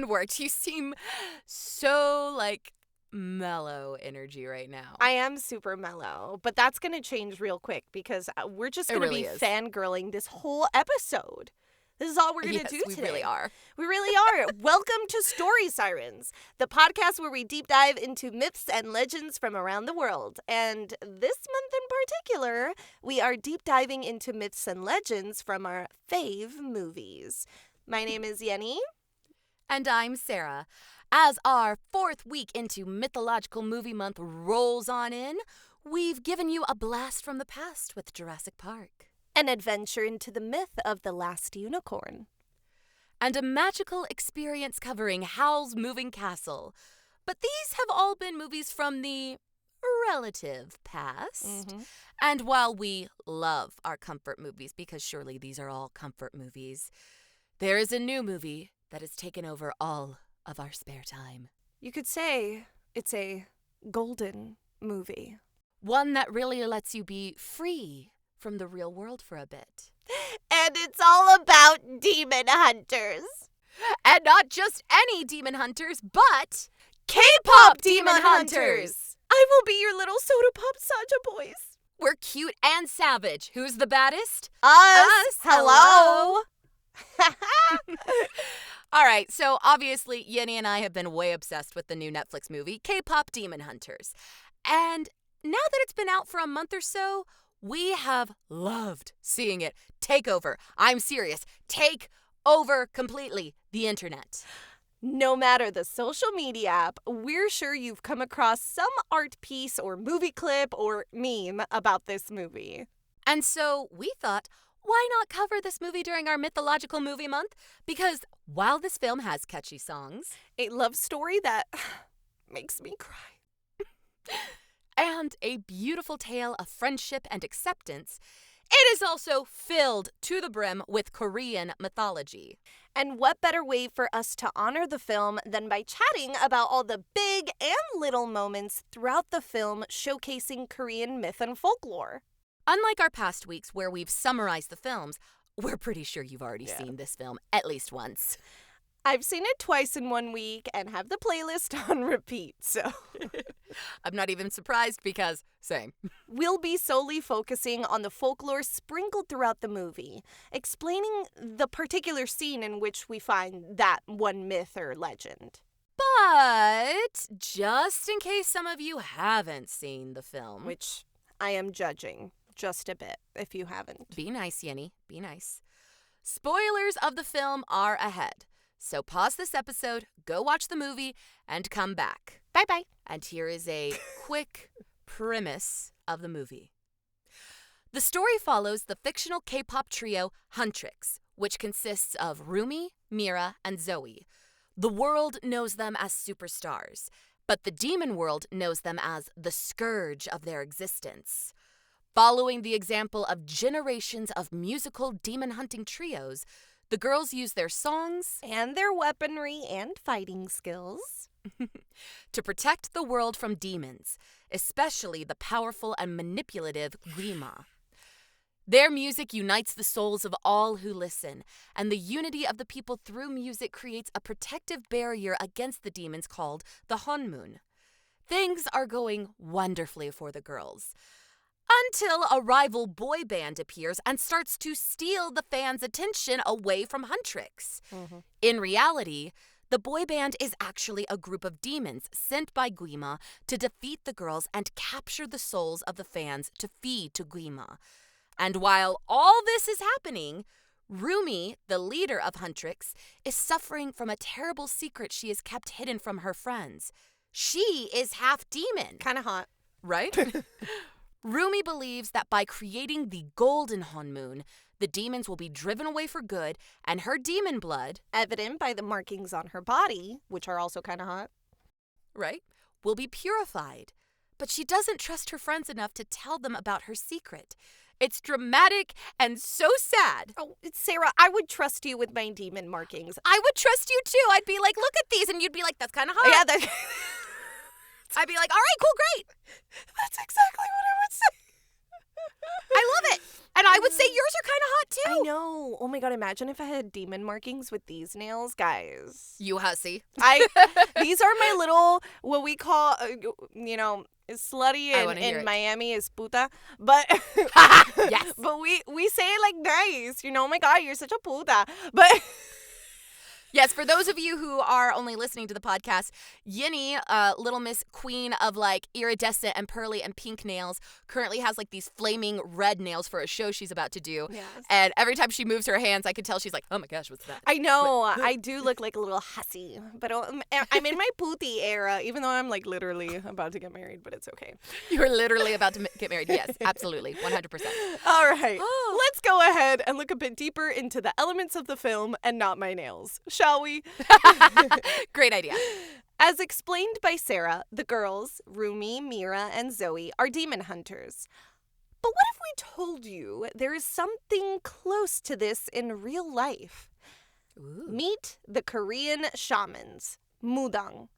plan worked. You seem so, mellow energy right now. I am super mellow, but that's going to change real quick because we're just going to be fangirling this whole episode. This is all we're going to do today. We really are. We really are. Welcome to Story Sirens, the podcast where we deep dive into myths and legends from around the world. And this month in particular, we are deep diving into myths and legends from our fave movies. My name is Yenny. And I'm Sarah. As our fourth week into Mythological Movie Month rolls on in, we've given you a blast from the past with Jurassic Park. An adventure into the myth of the last unicorn. And a magical experience covering Howl's Moving Castle. But these have all been movies from the relative past. Mm-hmm. And while we love our comfort movies, because surely these are all comfort movies, there is a new movie that has taken over all of our spare time. You could say it's a golden movie. One that really lets you be free from the real world for a bit. And it's all about demon hunters. And not just any demon hunters, but K-pop demon hunters. I will be your little soda pop Saja boys. We're cute and savage. Who's the baddest? Us. Hello. All right, so obviously Yenny and I have been way obsessed with the new Netflix movie, K-pop Demon Hunters. And now that it's been out for a month or so, we have loved seeing it take over. I'm serious. Take over completely the internet. No matter the social media app, we're sure you've come across some art piece or movie clip or meme about this movie. And so we thought, why not cover this movie during our Mythological Movie Month? Because while this film has catchy songs, a love story that makes me cry, and a beautiful tale of friendship and acceptance, it is also filled to the brim with Korean mythology. And what better way for us to honor the film than by chatting about all the big and little moments throughout the film showcasing Korean myth and folklore. Unlike our past weeks where we've summarized the films, we're pretty sure you've already seen this film at least once. I've seen it twice in 1 week and have the playlist on repeat, so I'm not even surprised because same. We'll be solely focusing on the folklore sprinkled throughout the movie, explaining the particular scene in which we find that one myth or legend. But just in case some of you haven't seen the film, which I am judging just a bit if you haven't. Be nice, Yenny. Be nice. Spoilers of the film are ahead. So pause this episode, go watch the movie, and come back. Bye-bye. And here is a quick premise of the movie. The story follows the fictional K-pop trio Huntrix, which consists of Rumi, Mira, and Zoe. The world knows them as superstars, but the demon world knows them as the scourge of their existence. Following the example of generations of musical demon hunting trios, the girls use their songs and their weaponry and fighting skills to protect the world from demons, especially the powerful and manipulative Guima. Their music unites the souls of all who listen, and the unity of the people through music creates a protective barrier against the demons called the Honmun. Things are going wonderfully for the girls, until a rival boy band appears and starts to steal the fans' attention away from Huntrix. Mm-hmm. In reality, the boy band is actually a group of demons sent by Guima to defeat the girls and capture the souls of the fans to feed to Guima. And while all this is happening, Rumi, the leader of Huntrix, is suffering from a terrible secret she has kept hidden from her friends. She is half demon. Kind of hot. Right? Rumi believes that by creating the golden Honmun, the demons will be driven away for good, and her demon blood, evident by the markings on her body, which are also kind of hot, right, will be purified. But she doesn't trust her friends enough to tell them about her secret. It's dramatic and so sad. Oh, Sarah, I would trust you with my demon markings. I would trust you too. I'd be like, look at these, and you'd be like, that's kind of hot. Yeah, I'd be like, all right, cool, great. That's exactly what I would say. I love it. And I would say yours are kind of hot too. I know. Oh my god, imagine if I had demon markings with these nails, guys. You hussy. These are my little, what we call, slutty in Miami is puta. But yes. But we say it like nice. Oh my god, you're such a puta. But yes, for those of you who are only listening to the podcast, Yinny, Little Miss Queen of like iridescent and pearly and pink nails, currently has like these flaming red nails for a show she's about to do. Yes. And every time she moves her hands, I can tell she's like, oh my gosh, what's that? I know. I do look like a little hussy. But I'm in my pooty era, even though I'm like literally about to get married, but it's okay. You're literally about to get married. Yes, absolutely. 100%. All right. Let's go ahead and look a bit deeper into the elements of the film and not my nails. Shall we? Great idea. As explained by Sarah, the girls, Rumi, Mira, and Zoe, are demon hunters. But what if we told you there is something close to this in real life? Ooh. Meet the Korean shamans, Mudang.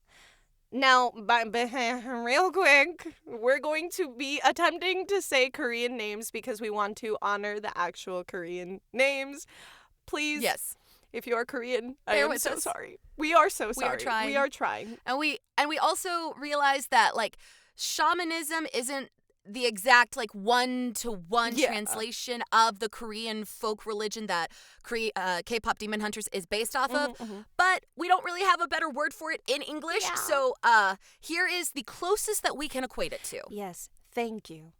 Now, real quick, we're going to be attempting to say Korean names because we want to honor the actual Korean names. Please. Yes. If you are Korean, I Bear am with so us. sorry. We are so sorry. We are trying. And we also realized that like shamanism isn't the exact like one-to-one translation of the Korean folk religion that K-pop Demon Hunters is based off of, but we don't really have a better word for it in English. Yeah. So here is the closest that we can equate it to. Yes, thank you.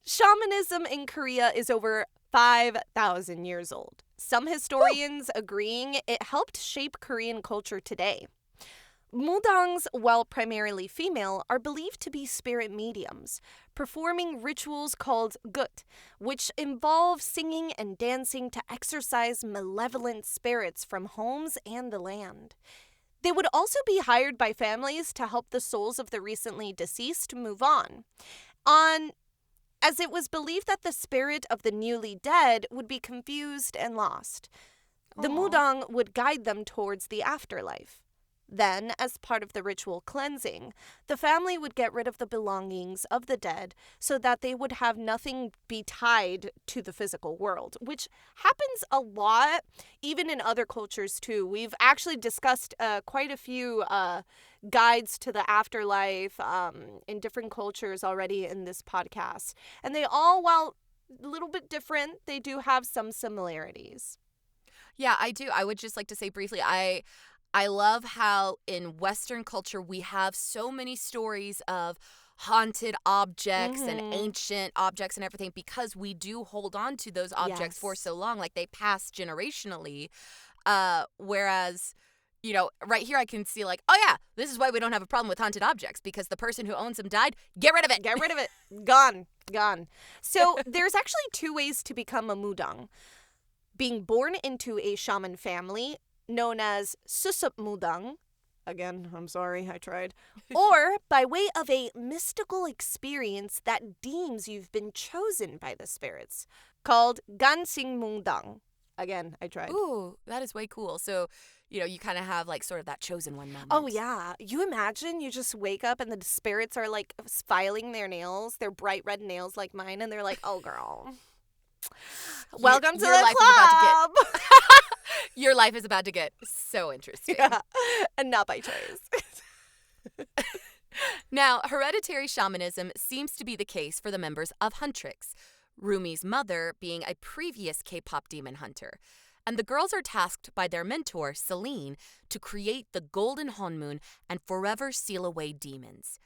Shamanism in Korea is over 5,000 years old. Some historians agreeing it helped shape Korean culture today. Mudangs, while primarily female, are believed to be spirit mediums, performing rituals called gut, which involve singing and dancing to exorcise malevolent spirits from homes and the land. They would also be hired by families to help the souls of the recently deceased move on, as it was believed that the spirit of the newly dead would be confused and lost. The Mudang would guide them towards the afterlife. Then, as part of the ritual cleansing, the family would get rid of the belongings of the dead so that they would have nothing be tied to the physical world, which happens a lot, even in other cultures too. We've actually discussed quite a few guides to the afterlife in different cultures already in this podcast. And they all, while a little bit different, they do have some similarities. Yeah, I do. I would just like to say briefly, I love how in Western culture we have so many stories of haunted objects and ancient objects and everything because we do hold on to those objects for so long, like they pass generationally. Whereas, right here I can see like, oh yeah, this is why we don't have a problem with haunted objects because the person who owns them died. Get rid of it. Get rid of it. Gone. So there's actually two ways to become a mudang. Being born into a shaman family, known as Susup Mudang. Again, I'm sorry, I tried. Or by way of a mystical experience that deems you've been chosen by the spirits, called Gansing Mudang. Again, I tried. Ooh, that is way cool. So, you kind of have like sort of that chosen one moment. Oh, yeah. You imagine you just wake up and the spirits are like filing their nails, their bright red nails like mine, and they're like, oh, girl. Welcome to the club. Your life is about to get so interesting. Yeah, and not by choice. Now, hereditary shamanism seems to be the case for the members of Huntrix, Rumi's mother being a previous K-pop demon hunter. And the girls are tasked by their mentor, Celine, to create the Golden Honmoon and forever seal away demons.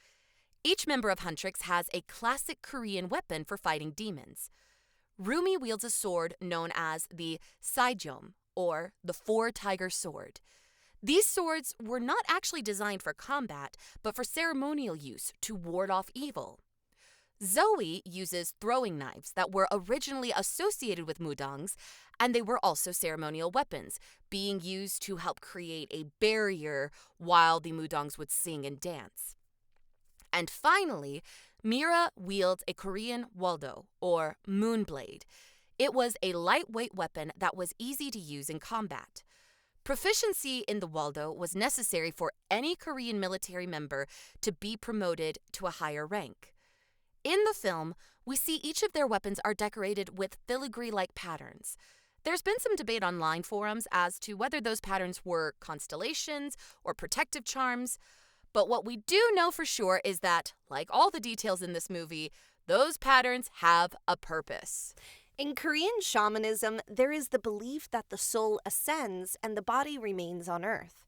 Each member of Huntrix has a classic Korean weapon for fighting demons. Rumi wields a sword known as the Saijom, or the Four-Tiger Sword. These swords were not actually designed for combat, but for ceremonial use to ward off evil. Zoe uses throwing knives that were originally associated with mudangs, and they were also ceremonial weapons, being used to help create a barrier while the mudangs would sing and dance. And finally, Mira wields a Korean waldo, or moonblade. It was a lightweight weapon that was easy to use in combat. Proficiency in the waldo was necessary for any Korean military member to be promoted to a higher rank. In the film, we see each of their weapons are decorated with filigree-like patterns. There's been some debate online forums as to whether those patterns were constellations or protective charms, but what we do know for sure is that, like all the details in this movie, those patterns have a purpose. In Korean shamanism, there is the belief that the soul ascends and the body remains on earth.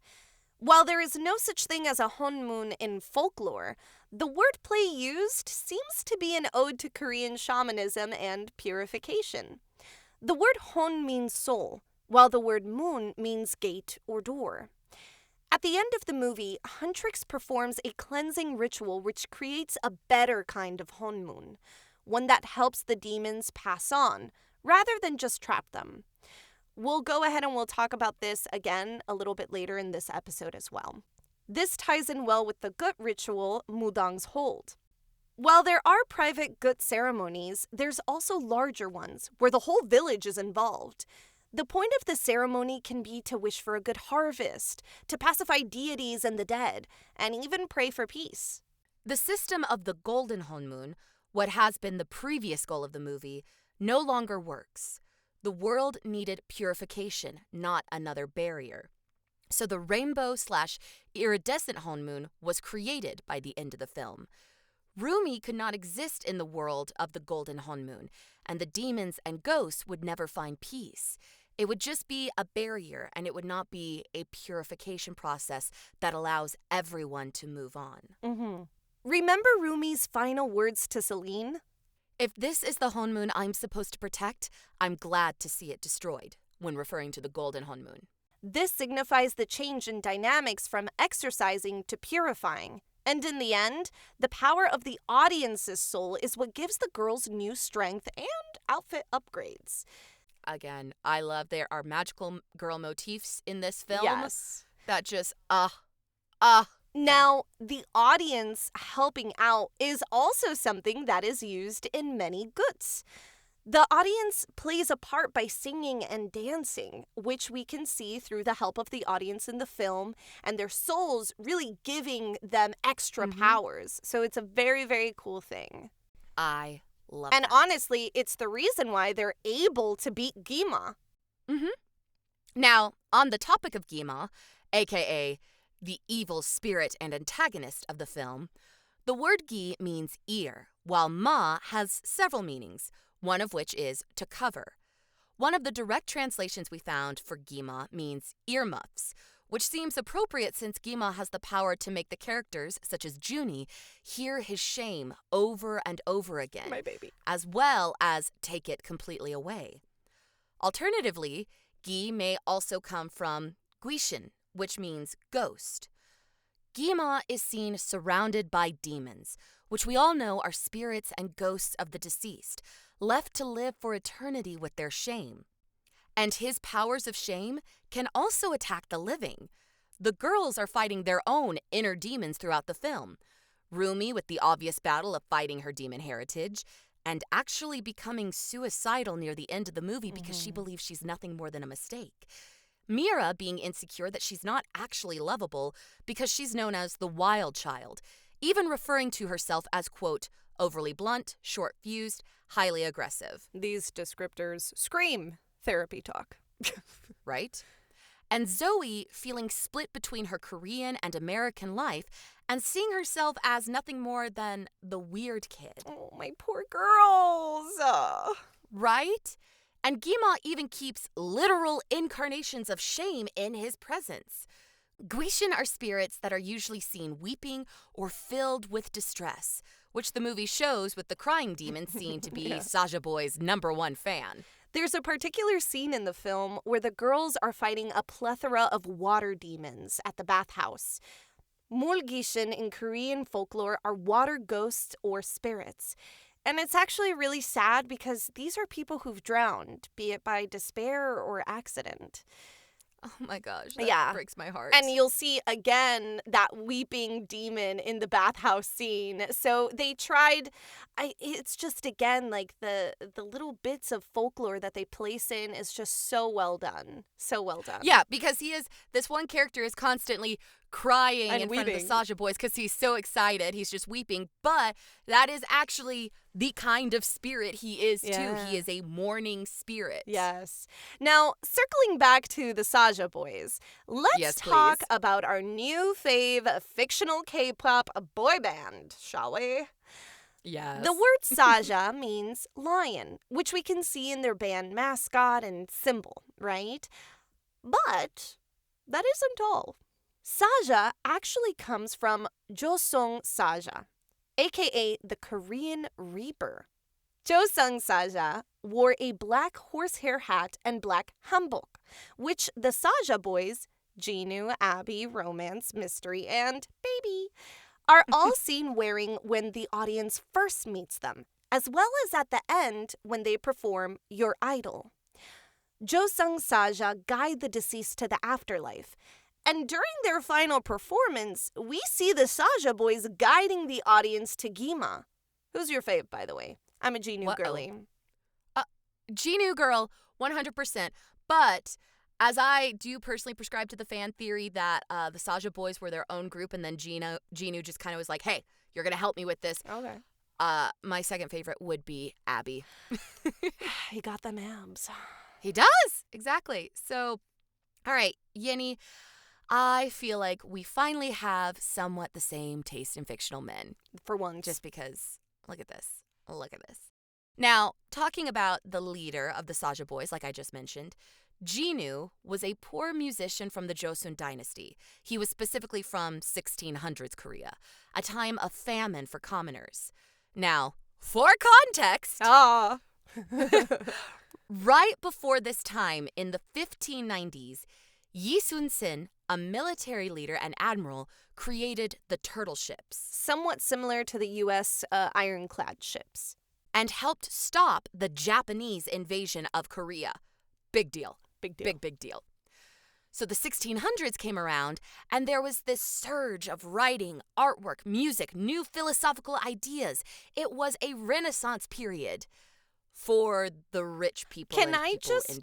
While there is no such thing as a honmun in folklore, the wordplay used seems to be an ode to Korean shamanism and purification. The word hon means soul, while the word mun means gate or door. At the end of the movie, Huntrix performs a cleansing ritual which creates a better kind of honmun, one that helps the demons pass on, rather than just trap them. We'll go ahead and we'll talk about this again a little bit later in this episode as well. This ties in well with the gut ritual Mudang's hold. While there are private gut ceremonies, there's also larger ones where the whole village is involved. The point of the ceremony can be to wish for a good harvest, to pacify deities and the dead, and even pray for peace. The system of the golden honmun, what has been the previous goal of the movie, no longer works. The world needed purification, not another barrier. So the rainbow/iridescent honmun was created by the end of the film. Rumi could not exist in the world of the golden honmun, and the demons and ghosts would never find peace. It would just be a barrier, and it would not be a purification process that allows everyone to move on. Mm-hmm. Remember Rumi's final words to Celine? If this is the honmun I'm supposed to protect, I'm glad to see it destroyed, when referring to the golden honmun. This signifies the change in dynamics from exercising to purifying. And in the end, the power of the audience's soul is what gives the girls new strength and outfit upgrades. Again, I love there are magical girl motifs in this film. Yes. That just, Now, the audience helping out is also something that is used in many guts. The audience plays a part by singing and dancing, which we can see through the help of the audience in the film and their souls really giving them extra powers. So it's a very, very cool thing. I love And that. honestly, it's the reason why they're able to beat Gima. Now, on the topic of Gima, aka the evil spirit and antagonist of the film, the word gi means ear, while ma has several meanings, one of which is to cover. One of the direct translations we found for Gima means earmuffs, which seems appropriate since Gima has the power to make the characters, such as Junie, hear his shame over and over again, My baby. as well as take it completely away. Alternatively, gi may also come from guishin, which means ghost. Gima is seen surrounded by demons, which we all know are spirits and ghosts of the deceased, left to live for eternity with their shame. And his powers of shame can also attack the living. The girls are fighting their own inner demons throughout the film. Rumi with the obvious battle of fighting her demon heritage, and actually becoming suicidal near the end of the movie because she believes she's nothing more than a mistake. Mira being insecure that she's not actually lovable because she's known as the wild child, even referring to herself as, quote, overly blunt, short-fused, highly aggressive. These descriptors scream therapy talk. Right? And Zoe feeling split between her Korean and American life and seeing herself as nothing more than the weird kid. Oh, my poor girls. Right? And Gima even keeps literal incarnations of shame in his presence. Guishin are spirits that are usually seen weeping or filled with distress, which the movie shows with the crying demon seen to be Saja Boy's #1 fan. There's a particular scene in the film where the girls are fighting a plethora of water demons at the bathhouse. Mulgishin in Korean folklore are water ghosts or spirits. And it's actually really sad because these are people who've drowned, be it by despair or accident. Oh my gosh, that breaks my heart. And you'll see again that weeping demon in the bathhouse scene. So they tried, it's just again like the little bits of folklore that they place in is just so well done. So well done. Yeah, because this one character is constantly crying And in front of the weeping. Saja boys because he's so excited. He's just weeping. But that is actually the kind of spirit he is, too. He is a mourning spirit. Yes. Now, circling back to the Saja boys, let's Yes, talk please. about our new fave fictional K-pop boy band, shall we? Yes. The word Saja means lion, which we can see in their band mascot and symbol, right? But that isn't all. Saja actually comes from Josung Saja, aka the Korean Reaper. Josung Saja wore a black horsehair hat and black hanbok, which the Saja boys, Jinu, Abby, Romance, Mystery, and Baby, are all seen wearing when the audience first meets them, as well as at the end when they perform Your Idol. Josung Saja guide the deceased to the afterlife, and during their final performance, we see the Saja boys guiding the audience to Gima. Who's your fave, by the way? I'm a Jinu girly. Jinu girl, 100%. But as I do personally prescribe to the fan theory that the Saja boys were their own group, and then Jinu just kind of was like, hey, you're going to help me with this. Okay. My second favorite would be Abby. He got them abs. He does! Exactly. So, all right, Yenny, I feel like we finally have somewhat the same taste in fictional men. For once. Just because, look at this. Look at this. Now, talking about the leader of the Saja boys, like I just mentioned, Jinu was a poor musician from the Joseon dynasty. He was specifically from 1600s Korea, a time of famine for commoners. Now, for context, right before this time in the 1590s, Yi Sun-sin, a military leader and admiral, created the turtle ships. Somewhat similar to the U.S. Ironclad ships. And helped stop the Japanese invasion of Korea. Big deal. Big deal. Big deal. So the 1600s came around, and there was this surge of writing, artwork, music, new philosophical ideas. It was a Renaissance period for the rich people in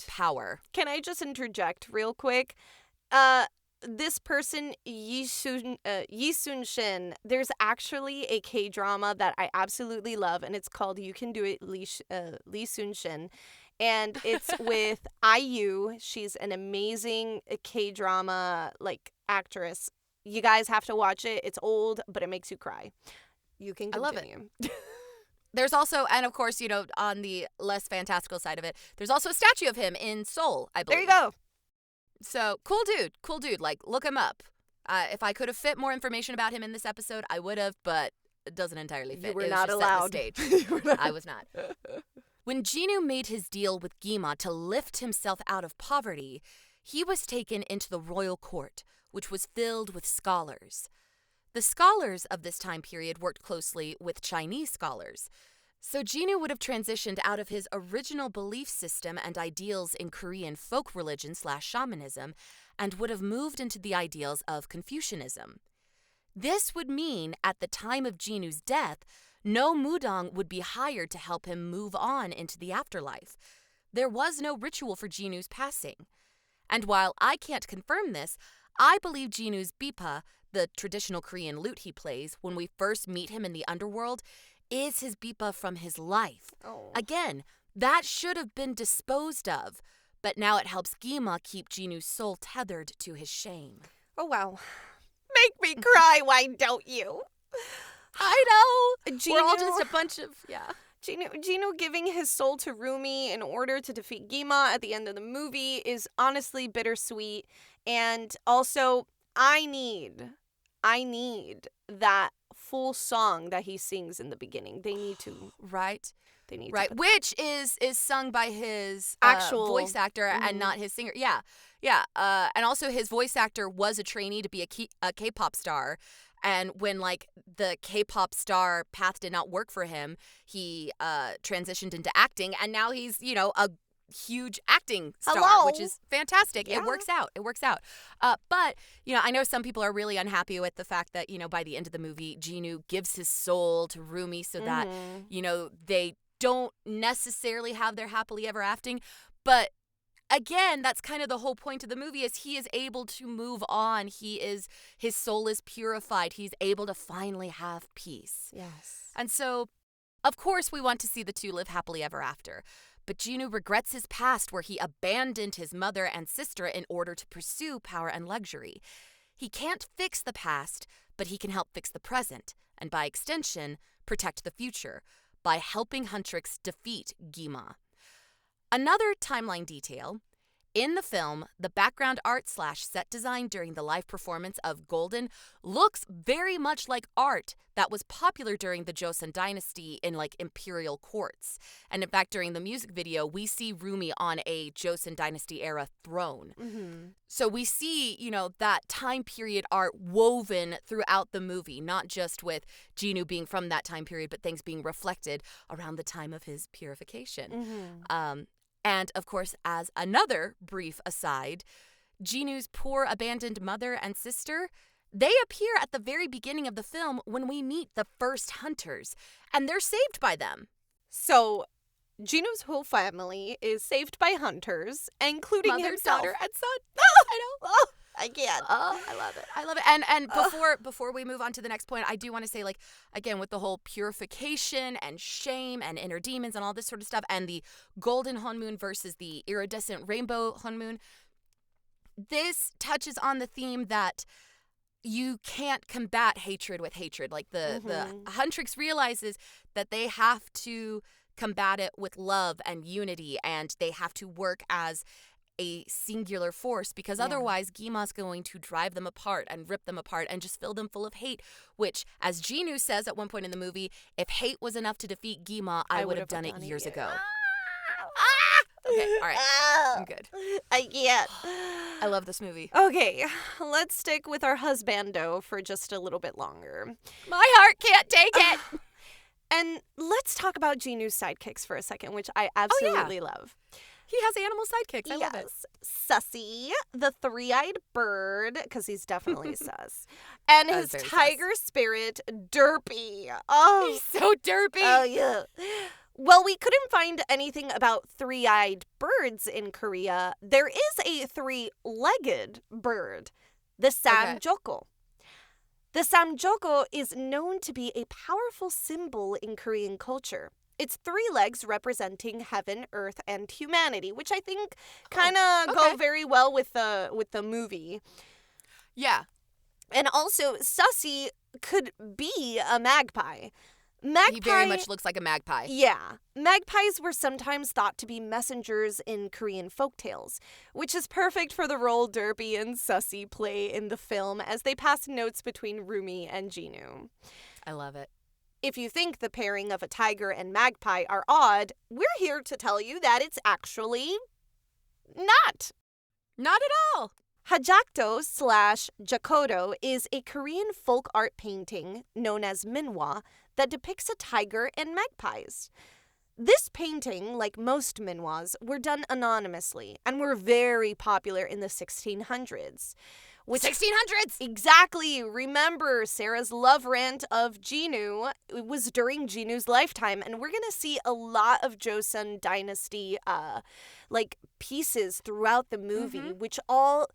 power. Can I just interject real quick? This person, Yi Sun-shin, there's actually a K-drama that I absolutely love, and it's called You Can Do It, Lee Sun-shin. And it's with IU. She's an amazing K-drama actress. You guys have to watch it. It's old, but it makes you cry. You can continue. I love it. There's also, and of course, on the less fantastical side of it, there's also a statue of him in Seoul, I believe. There you go. So, cool dude. Look him up. If I could have fit more information about him in this episode, I would have, but it doesn't entirely fit. You were it was not just allowed. Set in the stage. I was not. When Jinu made his deal with Gima to lift himself out of poverty, he was taken into the royal court, which was filled with scholars. The scholars of this time period worked closely with Chinese scholars. So Jinu would have transitioned out of his original belief system and ideals in Korean folk religion/shamanism and would have moved into the ideals of Confucianism. This would mean at the time of Jinu's death, no mudang would be hired to help him move on into the afterlife. There was no ritual for Jinu's passing. And while I can't confirm this, I believe Jinu's bipa, the traditional Korean lute he plays when we first meet him in the underworld, is his bipa from his life. Oh. Again, that should have been disposed of, but now it helps Gima keep Jinu's soul tethered to his shame. Oh, wow. Make me cry, why don't you? I know. Jinu, we're all just a bunch of, Jinu giving his soul to Rumi in order to defeat Gima at the end of the movie is honestly bittersweet. And also, I need that full song that he sings in the beginning. They need to. Right. They need right. to. Which is sung by his actual voice actor and not his singer. Yeah. And also his voice actor was a trainee to be a K-pop star. And when the K-pop star path did not work for him, he transitioned into acting, and now he's a huge acting star, which is fantastic. Yeah. It works out. But I know some people are really unhappy with the fact that by the end of the movie, Jinu gives his soul to Rumi so that they don't necessarily have their happily ever after. But again, that's kind of the whole point of the movie is he is able to move on. His soul is purified. He's able to finally have peace. Yes. And so, of course, we want to see the two live happily ever after. But Jinwoo regrets his past where he abandoned his mother and sister in order to pursue power and luxury. He can't fix the past, but he can help fix the present, and by extension, protect the future by helping Huntrix defeat Gima. Another timeline detail. In the film, the background art / set design during the live performance of Golden looks very much like art that was popular during the Joseon dynasty in like imperial courts. And in fact, during the music video, we see Rumi on a Joseon dynasty era throne. Mm-hmm. So we see, that time period art woven throughout the movie, not just with Jinwoo being from that time period, but things being reflected around the time of his purification. Mm-hmm. And, of course, as another brief aside, Jinwoo's poor abandoned mother and sister, they appear at the very beginning of the film when we meet the first hunters, and they're saved by them. So, Jinwoo's whole family is saved by hunters, including Mother, himself. daughter, and son. I know. Oh, I can't. Oh, I love it. I love it. And before we move on to the next point, I do want to say, like, again, with the whole purification and shame and inner demons and all this sort of stuff, and the golden honmoon versus the iridescent rainbow honmoon, this touches on the theme that you can't combat hatred with hatred. Like, the Huntrix realizes that they have to combat it with love and unity, and they have to work as a singular force, because otherwise Gima's going to drive them apart and rip them apart and just fill them full of hate, which, as Jinwoo says at one point in the movie, if hate was enough to defeat Gima, I would have done it years ago. Okay, all right. I'm good. I can't. I love this movie. Okay, let's stick with our husbando for just a little bit longer. My heart can't take it. And let's talk about Jinwoo's sidekicks for a second, which I absolutely love. He has animal sidekicks. I love it. Sussy, the three-eyed bird, because he's definitely sus. And his tiger spirit, Derpy. Oh, he's so derpy. Oh, yeah. Well, we couldn't find anything about three-eyed birds in Korea. There is a three-legged bird, the samjoko. The samjoko is known to be a powerful symbol in Korean culture. It's three legs representing heaven, earth, and humanity, which I think kind of go very well with the movie. Yeah. And also, Sussy could be a magpie. He very much looks like a magpie. Yeah. Magpies were sometimes thought to be messengers in Korean folktales, which is perfect for the role Derpy and Sussy play in the film as they pass notes between Rumi and Jinwoo. I love it. If you think the pairing of a tiger and magpie are odd, we're here to tell you that it's actually not. Not at all. Hajakdo / Jakodo is a Korean folk art painting known as minhwa that depicts a tiger and magpies. This painting, like most minhwas, were done anonymously and were very popular in the 1600s. 1600s! Exactly. Remember, Sarah's love rant of Jinwoo, it was during Jinwoo's lifetime, and we're going to see a lot of Joseon dynasty pieces throughout the movie, which all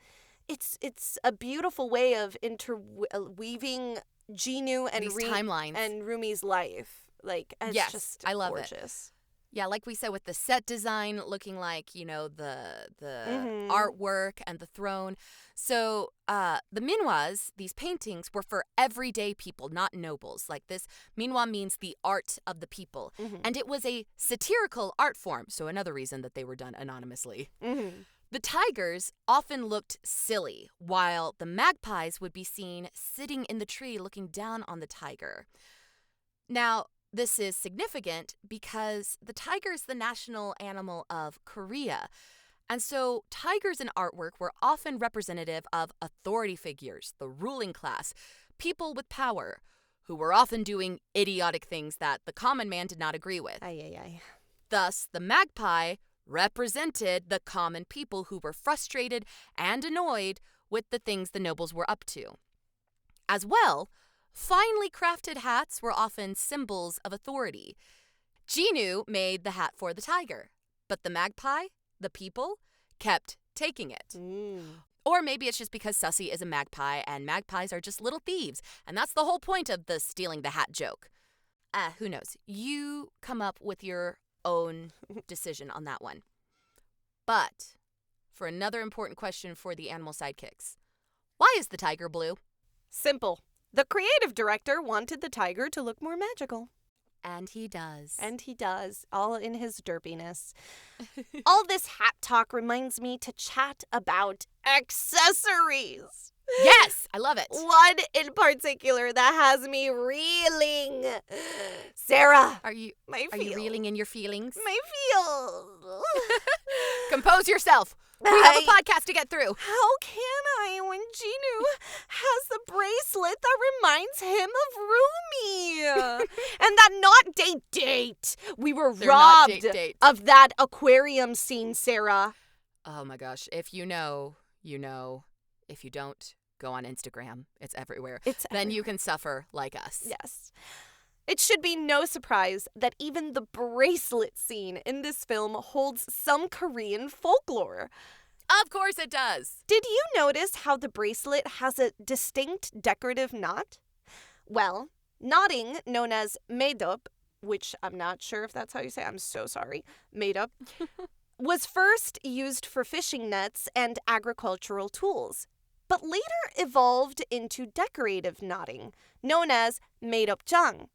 it's a beautiful way of interweaving Jinwoo and these timelines and Rumi's life. Like, it's just I love gorgeous. Yeah, like we said, with the set design looking like, the artwork and the throne. So the minhwas, these paintings, were for everyday people, not nobles. Like, this minhwa means the art of the people. And it was a satirical art form, so another reason that they were done anonymously. The tigers often looked silly, while the magpies would be seen sitting in the tree looking down on the tiger. Now, this is significant because the tiger is the national animal of Korea. And so tigers in artwork were often representative of authority figures, the ruling class, people with power, who were often doing idiotic things that the common man did not agree with. Thus, the magpie represented the common people who were frustrated and annoyed with the things the nobles were up to. As well, finely crafted hats were often symbols of authority. Jinwoo made the hat for the tiger, but the magpie, the people, kept taking it. Or maybe it's just because Sussy is a magpie and magpies are just little thieves. And that's the whole point of the stealing the hat joke. Who knows? You come up with your own decision on that one. But for another important question for the animal sidekicks, why is the tiger blue? Simple. The creative director wanted the tiger to look more magical. And he does. And he does, all in his derpiness. All this hat talk reminds me to chat about accessories. Yes, I love it. One in particular that has me reeling. Sarah. Are you feels. reeling in your feelings? My feels. Compose yourself. We have a podcast to get through. How can I when Ginu has the bracelet that reminds him of Rumi? And that not date. We were robbed of that aquarium scene, Sarah. Oh my gosh. If you know, you know. If you don't, go on Instagram. It's everywhere. Then you can suffer like us. Yes. It should be no surprise that even the bracelet scene in this film holds some Korean folklore. Of course it does. Did you notice how the bracelet has a distinct decorative knot? Well, knotting, known as maedup, which I'm not sure if that's how you say it, I'm so sorry, maedup, was first used for fishing nets and agricultural tools, but later evolved into decorative knotting, known as maedup-jang.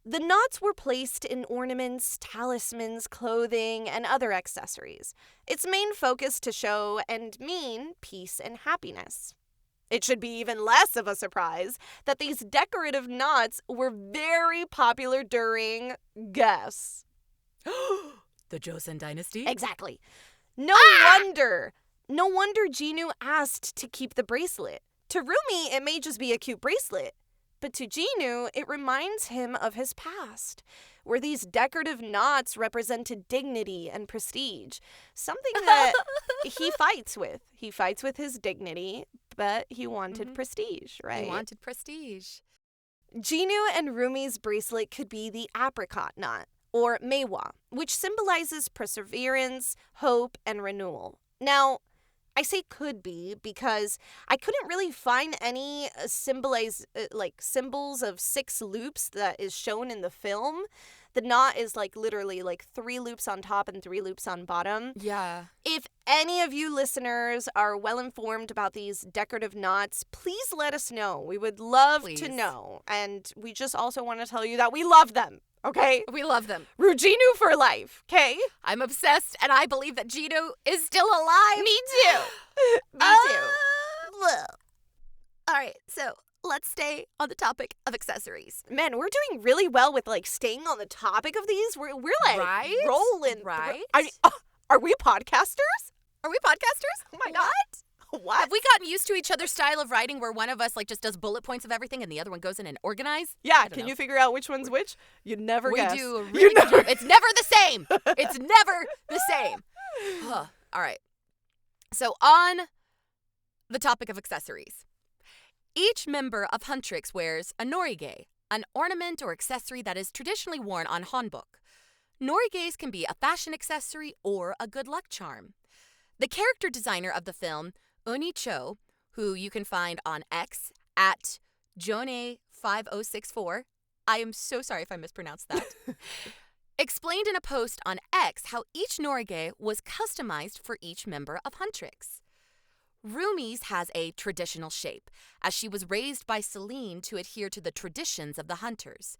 The knots were placed in ornaments, talismans, clothing, and other accessories, its main focus to show and mean peace and happiness. It should be even less of a surprise that these decorative knots were very popular during, guess. The Joseon Dynasty? Exactly. No wonder Ginu asked to keep the bracelet. To Rumi, it may just be a cute bracelet. But to Ginu, it reminds him of his past, where these decorative knots represented dignity and prestige, something that he fights with. He fights with his dignity, but he wanted prestige, right? He wanted prestige. Ginu and Rumi's bracelet could be the apricot knot, or maewa, which symbolizes perseverance, hope, and renewal. Now, I say could be because I couldn't really find any symbols of 6 loops that is shown in the film. The knot is literally 3 loops on top and 3 loops on bottom. Yeah. If any of you listeners are well informed about these decorative knots, please let us know. We would love to know. And we just also want to tell you that we love them. Okay? We love them. Ruginu for life, okay? I'm obsessed, and I believe that Gino is still alive. Me too. Me too. All right, so let's stay on the topic of accessories. Man, we're doing really well with staying on the topic of these. We're right? Rolling. Right? Are we podcasters? Are we podcasters? Oh my God. What? Have we gotten used to each other's style of writing where one of us just does bullet points of everything and the other one goes in and organizes? Yeah, can you figure out which one's which? You'd never guess. We do a really good job. It's never the same. It's never the same. All right. So on the topic of accessories, each member of Huntrix wears a norige, an ornament or accessory that is traditionally worn on hanbok. Noriges can be a fashion accessory or a good luck charm. The character designer of the film, Uni Cho, who you can find on X at Jone5064, I am so sorry if I mispronounced that, explained in a post on X how each norige was customized for each member of Huntrix. Rumi's has a traditional shape, as she was raised by Celine to adhere to the traditions of the hunters.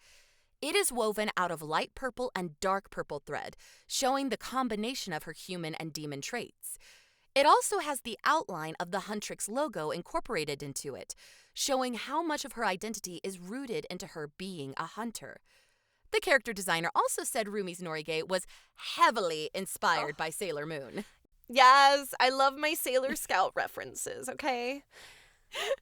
It is woven out of light purple and dark purple thread, showing the combination of her human and demon traits. It also has the outline of the Huntrix logo incorporated into it, showing how much of her identity is rooted into her being a hunter. The character designer also said Rumi's norige was heavily inspired by Sailor Moon. Yes, I love my Sailor Scout references, okay?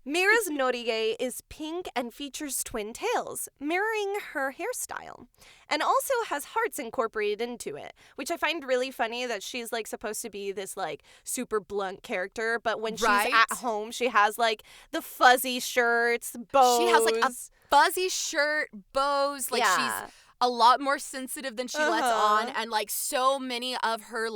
Mira's norige is pink and features twin tails, mirroring her hairstyle, and also has hearts incorporated into it, which I find really funny that she's supposed to be this super blunt character, but when she's at home, she has the fuzzy shirts, bows. She has a fuzzy shirt, bows, she's a lot more sensitive than she lets on, and so many of her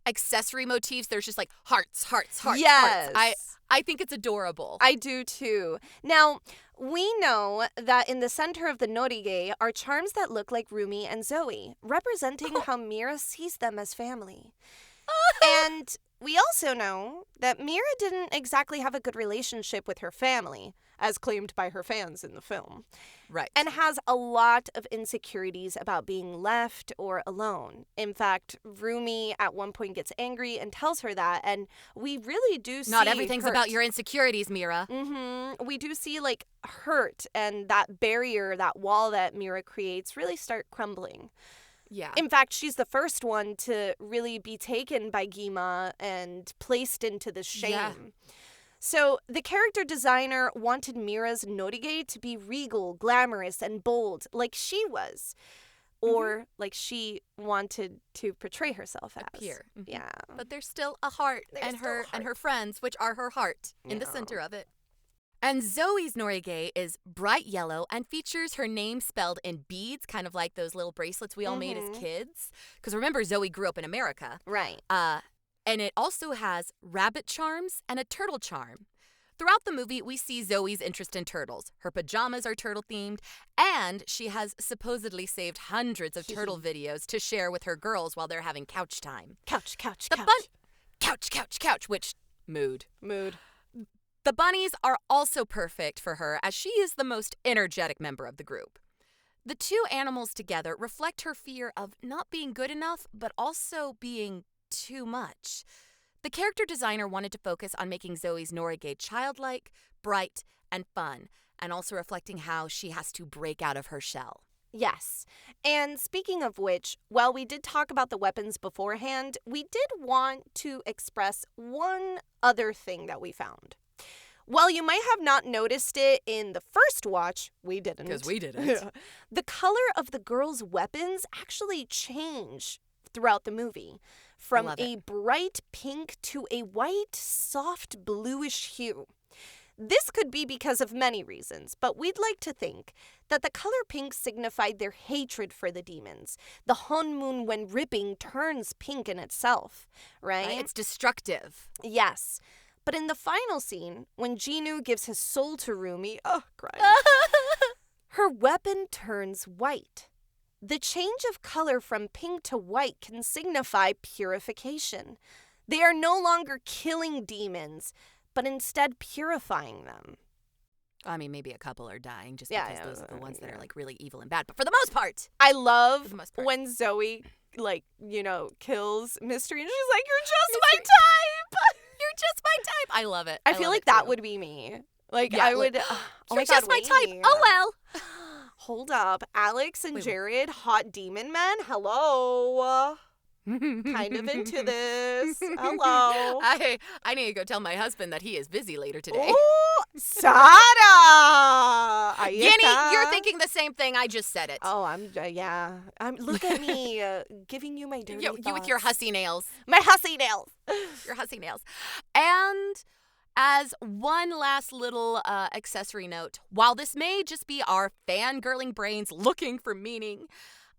accessory motifs. There's just like hearts, hearts, hearts, Yes. hearts. I think it's adorable. I do too. Now, we know that in the center of the norige are charms that look like Rumi and Zoe, representing how Mira sees them as family. And we also know that Mira didn't exactly have a good relationship with her family, as claimed by her fans in the film. Right. And has a lot of insecurities about being left or alone. In fact, Rumi at one point gets angry and tells her that, and we really do see Not everything's hurt. about your insecurities, Mira. We do see, like, hurt and that barrier, that wall that Mira creates really start crumbling. Yeah. In fact, she's the first one to really be taken by Gima and placed into the shame. Yeah. So the character designer wanted Mira's norige to be regal, glamorous, and bold, like she was. Or like she wanted to portray herself as. Appear. Yeah. But there's still a heart, There's and still her a heart. and her friends, which are her heart, in the Yeah. center of it. And Zoe's norige is bright yellow and features her name spelled in beads, kind of like those little bracelets we all made as kids. Because remember, Zoe grew up in America. Right. And it also has rabbit charms and a turtle charm. Throughout the movie, we see Zoe's interest in turtles. Her pajamas are turtle-themed, and she has supposedly saved hundreds of turtle videos to share with her girls while they're having couch time. Couch, couch, The couch. couch, which mood. Mood. The bunnies are also perfect for her, as she is the most energetic member of the group. The two animals together reflect her fear of not being good enough, but also being too much. The character designer wanted to focus on making Zoe's norige childlike, bright, and fun, and also reflecting how she has to break out of her shell. Yes. And speaking of which, while we did talk about the weapons beforehand, we did want to express one other thing that we found. While you might have not noticed it in the first watch, we didn't. Because we didn't. The color of the girls' weapons actually change throughout the movie. From Love a it. bright pink to a white, soft bluish hue. This could be because of many reasons, but we'd like to think that the color pink signified their hatred for the demons. The honmun, when ripping, turns pink in itself, right? It's destructive. Yes. But in the final scene, when Jinu gives his soul to Rumi, crying, her weapon turns white. The change of color from pink to white can signify purification. They are no longer killing demons, but instead purifying them. I mean, maybe a couple are dying just Yeah, because those are the ones that yeah. are like really evil and bad. But for the most part, I for love the most part. when Zoe, kills Mystery and she's like, "You're just my type." You're just my type. I love it. I feel love like it that too. would be me. Like, Yeah, I would. like, Oh You're my just God, my type. wait. Oh well. Hold up. Alex and Wait, Jared, hot demon men. Hello. Kind of into this. Hello. I need to go tell my husband that he is busy later today. Ooh, Sara. Ginny, you're thinking the same thing. I just said it. Oh, yeah. Look at me giving you my dirty you with your thoughts. hussy nails. My hussy nails. Your hussy nails. And as one last little accessory note, while this may just be our fangirling brains looking for meaning,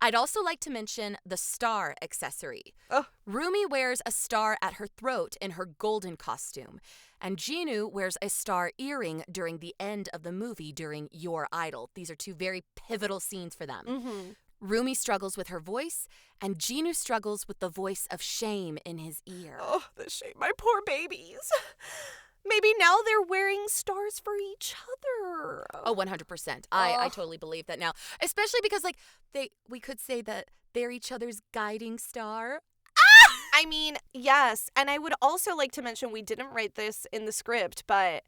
I'd also like to mention the star accessory. Oh. Rumi wears a star at her throat in her golden costume, and Jinu wears a star earring during the end of the movie during Your Idol. These are two very pivotal scenes for them. Mm-hmm. Rumi struggles with her voice, and Jinu struggles with the voice of shame in his ear. Oh, the shame. My poor babies. Maybe now they're wearing stars for each other. Oh, 100%. I totally believe that now. Especially because, we could say that they're each other's guiding star. I mean, yes. And I would also like to mention, we didn't write this in the script, but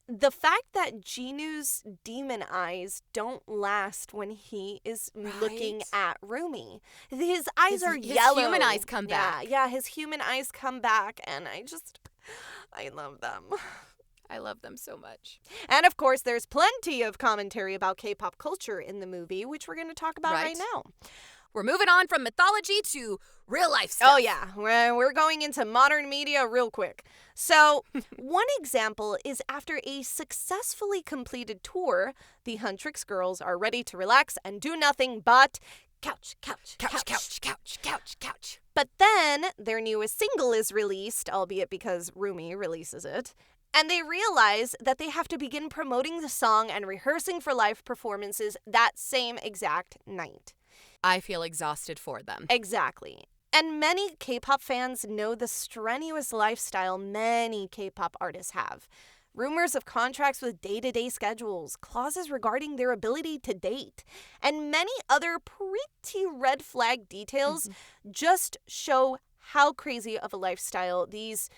the fact that Jinu's demon eyes don't last when he is looking at Rumi. His eyes are yellow. His human eyes come back. Yeah, his human eyes come back, and I love them. I love them so much. And of course, there's plenty of commentary about K-pop culture in the movie, which we're going to talk about right now. We're moving on from mythology to real life stuff. Oh, yeah. We're going into modern media real quick. So, one example is after a successfully completed tour, the Huntrix girls are ready to relax and do nothing but couch, couch, Couch, couch, couch, couch, couch. But then their newest single is released, albeit because Rumi releases it. And they realize that they have to begin promoting the song and rehearsing for live performances that same exact night. I feel exhausted for them. Exactly. And many K-pop fans know the strenuous lifestyle many K-pop artists have. Rumors of contracts with day-to-day schedules, clauses regarding their ability to date, and many other pretty red flag details just show how crazy of a lifestyle these,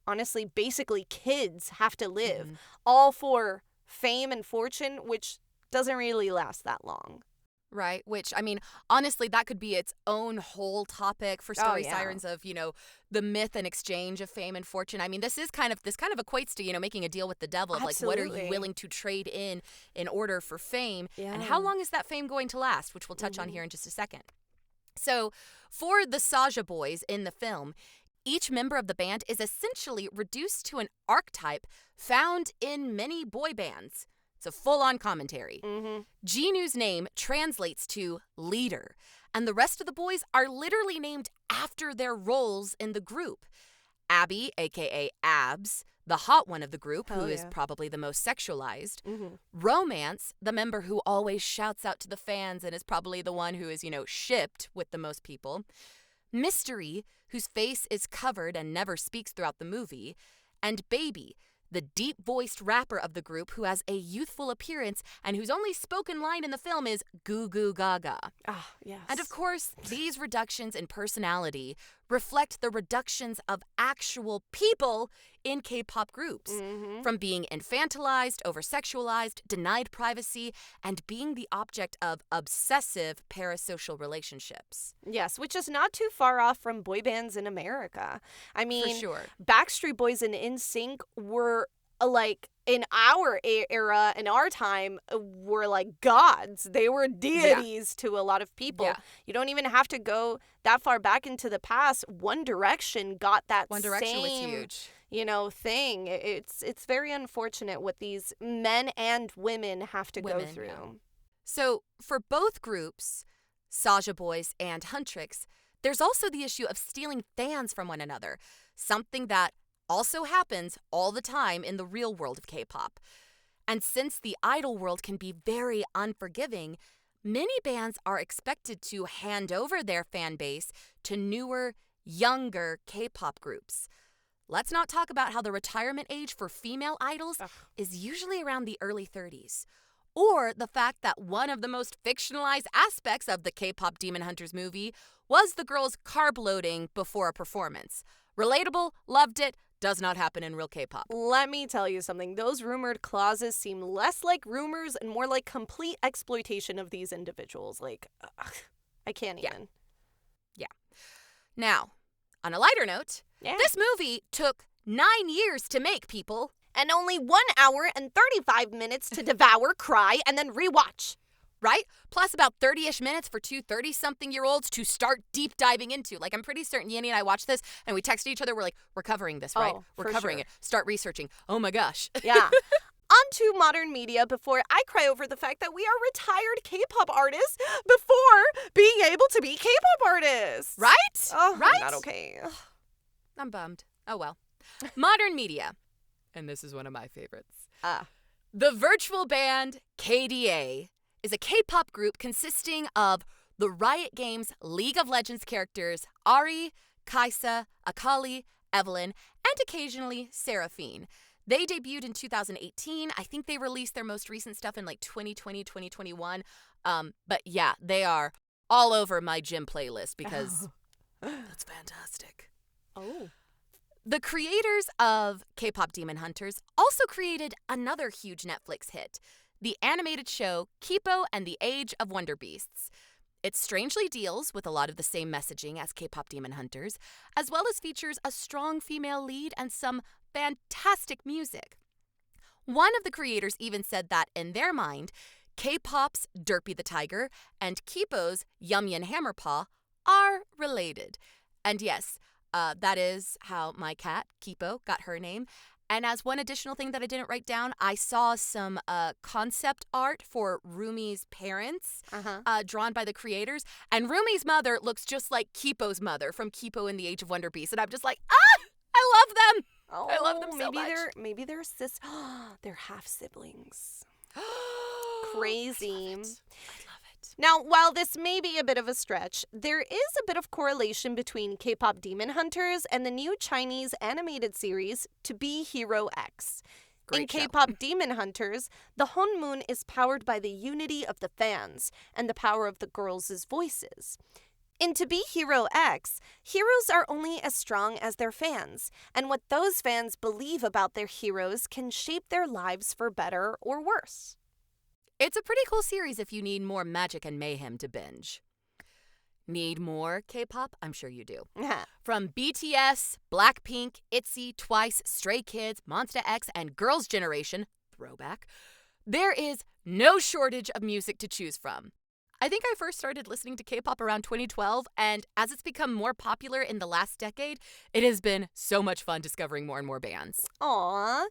honestly, basically kids have to live, all for fame and fortune, which doesn't really last that long. Right, which, I mean, honestly, that could be its own whole topic for Story Sirens of, the myth and exchange of fame and fortune. I mean, this kind of equates to, making a deal with the devil. Absolutely. Like, what are you willing to trade in order for fame? Yeah. And how long is that fame going to last, which we'll touch on here in just a second. So, for the Saja boys in the film, each member of the band is essentially reduced to an archetype found in many boy bands. It's a full-on commentary. Jinu's name translates to leader, and the rest of the boys are literally named after their roles in the group. Abby, a.k.a. Abs, the hot one of the group, who is probably the most sexualized. Romance, the member who always shouts out to the fans and is probably the one who is, shipped with the most people. Mystery, whose face is covered and never speaks throughout the movie. And Baby, the deep-voiced rapper of the group who has a youthful appearance and whose only spoken line in the film is "Goo Goo Gaga." Ah, yes. And of course, these reductions in personality reflect the reductions of actual people in K-pop groups, from being infantilized, over-sexualized, denied privacy, and being the object of obsessive parasocial relationships. Yes, which is not too far off from boy bands in America. I mean, for sure. Backstreet Boys and NSYNC were like in our era, in our time, were like gods. They were deities to a lot of people. Yeah. You don't even have to go that far back into the past. One Direction got that One Direction was same, huge. thing. It's very unfortunate what these men and women have to go through. Yeah. So for both groups, Saja Boys and Huntrix, there's also the issue of stealing fans from one another, something that also happens all the time in the real world of K-pop. And since the idol world can be very unforgiving, many bands are expected to hand over their fan base to newer, younger K-pop groups. Let's not talk about how the retirement age for female idols is usually around the early 30s. Or the fact that one of the most fictionalized aspects of the K-pop Demon Hunters movie was the girls carb loading before a performance. Relatable, loved it, does not happen in real K-pop. Let me tell you something. Those rumored clauses seem less like rumors and more like complete exploitation of these individuals. Like, I can't even. Yeah. Now, on a lighter note, this movie took 9 years to make, people. And only 1 hour and 35 minutes to devour, cry, and then rewatch. Right? Plus about 30-ish minutes for two 30-something-year-olds to start deep diving into. Like, I'm pretty certain Yanni and I watched this, and we texted each other. We're like, we're covering this, right? We're covering it. Start researching. Oh, my gosh. Yeah. On to modern media before I cry over the fact that we are retired K-pop artists before being able to be K-pop artists. Right? Oh, right? Not okay. I'm bummed. Oh, well. Modern media. And this is one of my favorites. The virtual band KDA is a K-pop group consisting of the Riot Games League of Legends characters Ari, Kaisa, Akali, Evelyn, and occasionally Seraphine. They debuted in 2018. I think they released their most recent stuff in like 2020, 2021. But yeah, they are all over my gym playlist because that's fantastic. Oh. The creators of K-pop Demon Hunters also created another huge Netflix hit, the animated show Kipo and the Age of Wonder Beasts. It strangely deals with a lot of the same messaging as K-pop Demon Hunters, as well as features a strong female lead and some fantastic music. One of the creators even said that, in their mind, K-pop's Derpy the Tiger and Kipo's Yum Yum Hammerpaw are related. And yes, that is how my cat, Kipo, got her name. And as one additional thing that I didn't write down, I saw some concept art for Rumi's parents drawn by the creators. And Rumi's mother looks just like Kipo's mother from Kipo and the Age of Wonder Beast. And I'm just like, I love them. Oh, I love them so much. Maybe they're they're half siblings. Crazy. I love it. Now, while this may be a bit of a stretch, there is a bit of correlation between K-pop Demon Hunters and the new Chinese animated series To Be Hero X. In K-pop Demon Hunters, the Honmoon is powered by the unity of the fans and the power of the girls' voices. In To Be Hero X, heroes are only as strong as their fans, and what those fans believe about their heroes can shape their lives for better or worse. It's a pretty cool series if you need more magic and mayhem to binge. Need more K-pop? I'm sure you do. From BTS, Blackpink, ITZY, Twice, Stray Kids, Monsta X, and Girls' Generation, throwback, there is no shortage of music to choose from. I think I first started listening to K-pop around 2012, and as it's become more popular in the last decade, it has been so much fun discovering more and more bands. Aww.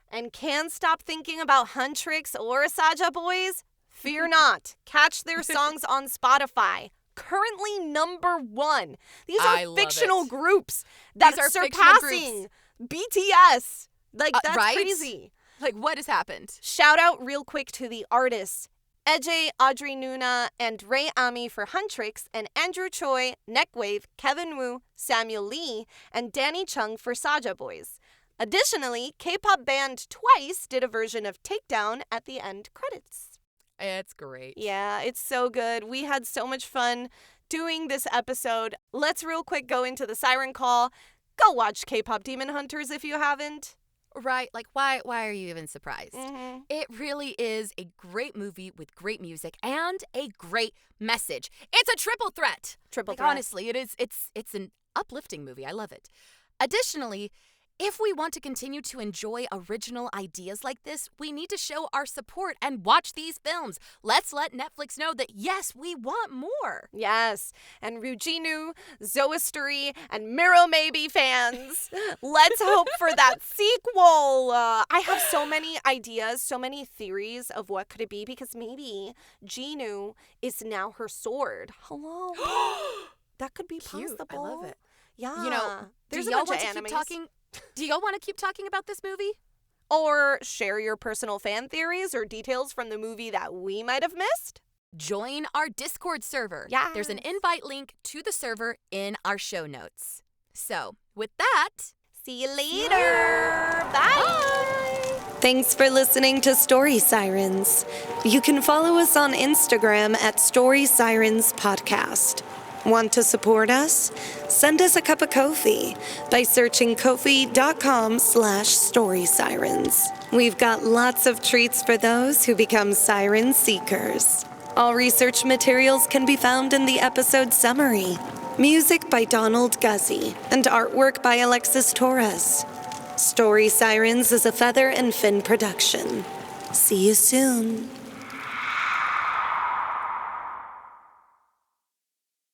And can't stop thinking about Huntrix or Saja Boys? Fear not. Catch their songs on Spotify. Currently #1. These are fictional groups that are surpassing BTS. Like, that's right? crazy. Like, what has happened? Shout out real quick to the artists. Eje, Audrey Nuna, and Ray Ami for Huntrix, and Andrew Choi, Neckwave, Kevin Woo, Samuel Lee, and Danny Chung for Saja Boys. Additionally, K-pop band Twice did a version of Takedown at the end credits. It's great. Yeah, it's so good. We had so much fun doing this episode. Let's real quick go into the siren call. Go watch K-pop Demon Hunters if you haven't. Right, like why are you even surprised? Mm-hmm. It really is a great movie with great music and a great message. It's a triple threat. Honestly, it is. It's an uplifting movie. I love it. Additionally, if we want to continue to enjoy original ideas like this, we need to show our support and watch these films. Let's let Netflix know that, yes, we want more. Yes, and Ryujinu, Zoistory, and Miro Maybe fans, let's hope for that sequel. I have so many ideas, so many theories of what could it be, because maybe Jinu is now her sword. Hello. That could be Cute. possible. I love it. Yeah. You know, there's do a y'all bunch want of to animes. do y'all want to keep talking about this movie? Or share your personal fan theories or details from the movie that we might have missed? Join our Discord server. Yes. There's an invite link to the server in our show notes. So, with that, see you later. Bye. Thanks for listening to Story Sirens. You can follow us on Instagram at Story Sirens Podcast. Want to support us? Send us a cup of Ko-fi by searching ko-fi.com/storysirens. We've got lots of treats for those who become siren seekers. All research materials can be found in the episode summary. Music by Donald Guzzi and artwork by Alexis Torres. Story Sirens is a Feather and Fin production. See you soon.